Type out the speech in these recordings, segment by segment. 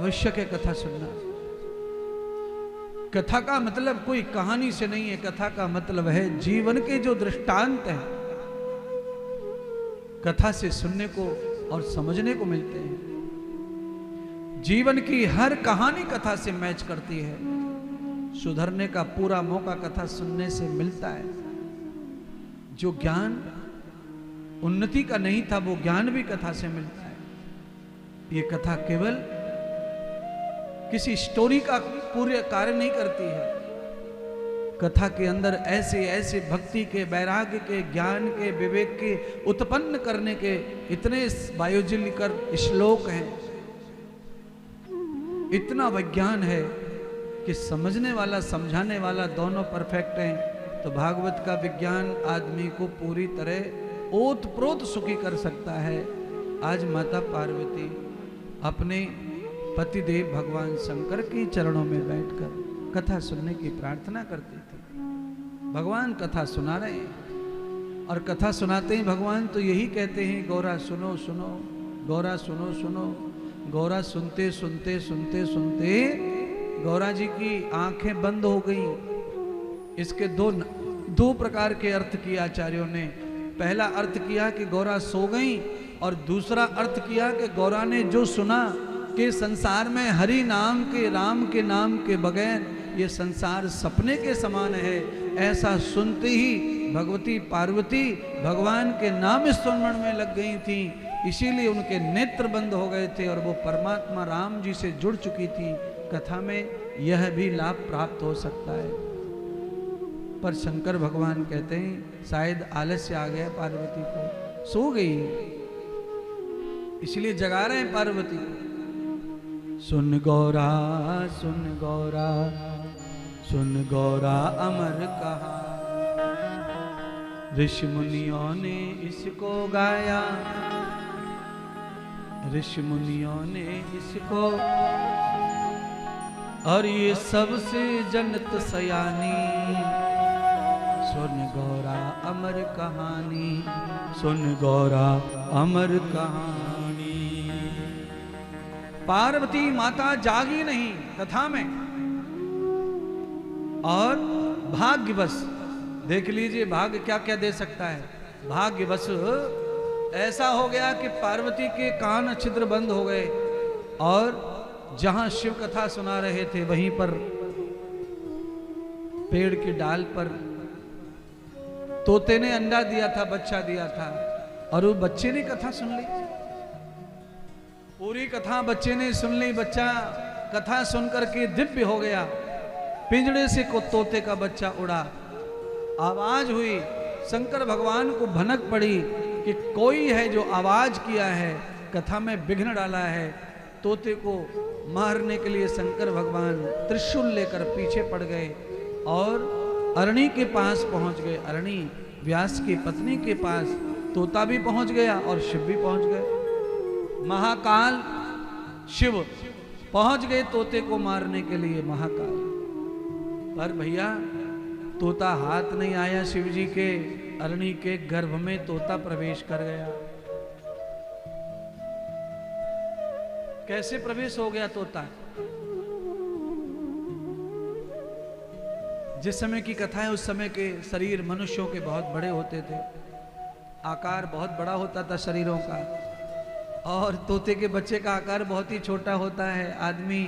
आवश्यक है कथा सुनना। कथा का मतलब कोई कहानी से नहीं है, कथा का मतलब है जीवन के जो दृष्टांत हैं, कथा से सुनने को और समझने को मिलते हैं। जीवन की हर कहानी कथा से मैच करती है। सुधरने का पूरा मौका कथा सुनने से मिलता है। जो ज्ञान उन्नति का नहीं था वो ज्ञान भी कथा से मिलता है। ये कथा केवल किसी स्टोरी का पूरे कार्य नहीं करती है। कथा के अंदर ऐसे ऐसे भक्ति के, वैराग्य के, ज्ञान के, विवेक के उत्पन्न करने के इतने वायुज्यकर श्लोक हैं, इतना विज्ञान है कि समझने वाला समझाने वाला दोनों परफेक्ट हैं। तो भागवत का विज्ञान आदमी को पूरी तरह ओतप्रोत सुखी कर सकता है। आज माता पार्वती अपने पतिदेव भगवान शंकर के चरणों में बैठकर कथा सुनने की प्रार्थना करती थी। भगवान कथा सुना रहे हैं और कथा सुनाते ही भगवान तो यही कहते हैं, गौरा सुनो सुनो, गौरा सुनो सुनो। गौरा सुनते सुनते सुनते सुनते गौरा जी की आंखें बंद हो गई। इसके दो प्रकार के अर्थ किए आचार्यों ने। पहला अर्थ किया कि गौरा सो गई और दूसरा अर्थ किया कि गौरा ने जो सुना कि संसार में हरि नाम के, राम के नाम के बगैर ये संसार सपने के समान है, ऐसा सुनते ही भगवती पार्वती भगवान के नाम स्मरण में लग गई थी। इसीलिए उनके नेत्र बंद हो गए थे और वो परमात्मा राम जी से जुड़ चुकी थी। कथा में यह भी लाभ प्राप्त हो सकता है। पर शंकर भगवान कहते हैं शायद आलस्य आ गया पार्वती को, सो गई, इसलिए जगा रहे हैं पार्वती को। सुन गौरा, सुन गौरा, सुन गौरा अमर कहा, ऋषि मुनियों ने इसको गाया, ऋषि मुनियों ने इसको, और ये सबसे जनत सयानी। सुन गौरा अमर कहानी, सुन गौरा अमर कहानी। पार्वती माता जागी नहीं कथा में, और भाग्यवश देख लीजिए भाग्य क्या क्या दे सकता है। भाग्यवश ऐसा हो गया कि पार्वती के कान छिद्र बंद हो गए और जहां शिव कथा सुना रहे थे वहीं पर पेड़ की डाल पर तोते ने अंडा दिया था, बच्चा दिया था, और वो बच्चे ने कथा सुन ली। पूरी कथा बच्चे ने सुन ली। बच्चा कथा सुनकर के दिव्य हो गया। पिंजड़े से को तोते का बच्चा उड़ा, आवाज हुई। शंकर भगवान को भनक पड़ी कि कोई है जो आवाज किया है, कथा में विघ्न डाला है। तोते को मारने के लिए शंकर भगवान त्रिशूल लेकर पीछे पड़ गए और अरणी के पास पहुंच गए। अरणी व्यास की पत्नी के पास तोता भी पहुंच गया और शिव भी पहुंच गए। महाकाल शिव पहुंच गए तोते को मारने के लिए। महाकाल पर भैया तोता हाथ नहीं आया शिव जी के। अरणी के गर्भ में तोता प्रवेश कर गया। कैसे प्रवेश हो गया तोता? जिस समय की कथा है उस समय के शरीर मनुष्यों के बहुत बड़े होते थे, आकार बहुत बड़ा होता था शरीरों का, और तोते के बच्चे का आकार बहुत ही छोटा होता है। आदमी,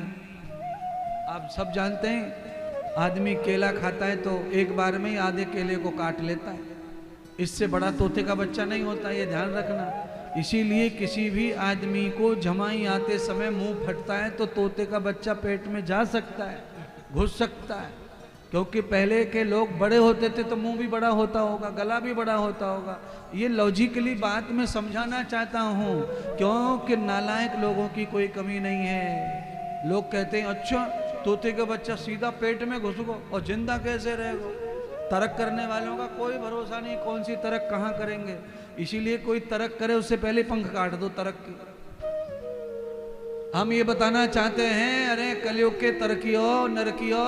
आप सब जानते हैं, आदमी केला खाता है तो एक बार में ही आधे केले को काट लेता है। इससे बड़ा तोते का बच्चा नहीं होता, ये ध्यान रखना। इसीलिए किसी भी आदमी को जमाई आते समय मुंह फटता है तो तोते का बच्चा पेट में जा सकता है, घुस सकता है, क्योंकि पहले के लोग बड़े होते थे तो मुंह भी बड़ा होता होगा, गला भी बड़ा होता होगा। ये लॉजिकली बात मैं समझाना चाहता हूँ, क्योंकि नालायक लोगों की कोई कमी नहीं है। लोग कहते हैं अच्छा तोते का बच्चा सीधा पेट में घुस गो और जिंदा कैसे रहेगा? तर्क करने वालों का कोई भरोसा नहीं, कौन सी तर्क कहाँ करेंगे। इसीलिए कोई तर्क करे उससे पहले पंख काट दो तर्क की। हम ये बताना चाहते हैं, अरे कलयुग के तर्कियो नरकियो,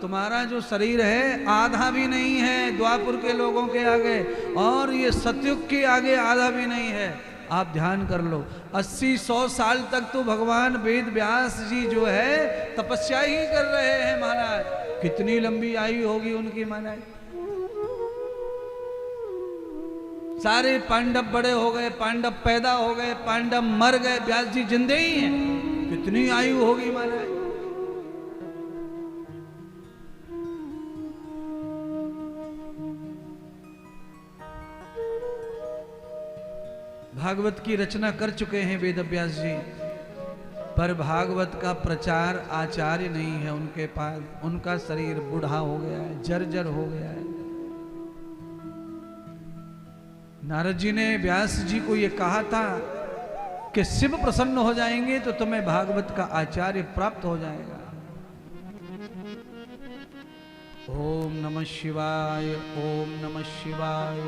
तुम्हारा जो शरीर है आधा भी नहीं है द्वापुर के लोगों के आगे, और ये सतयुग के आगे आधा भी नहीं है। आप ध्यान कर लो, 80-100 साल तक तो भगवान वेद व्यास जी जो है तपस्या ही कर रहे हैं महाराज। कितनी लंबी आयु होगी उनकी महाराज। सारे पांडव बड़े हो गए, पांडव पैदा हो गए, पांडव मर गए, व्यास जी जिंदे ही हैं। कितनी आयु होगी महाराज। भागवत की रचना कर चुके हैं वेद व्यास जी, पर भागवत का प्रचार आचार्य नहीं है उनके पास। उनका शरीर बूढ़ा हो गया है, जर्जर हो गया है। नारद जी ने व्यास जी को यह कहा था कि शिव प्रसन्न हो जाएंगे तो तुम्हें भागवत का आचार्य प्राप्त हो जाएगा। ओम नमः शिवाय, ओम नमः शिवाय।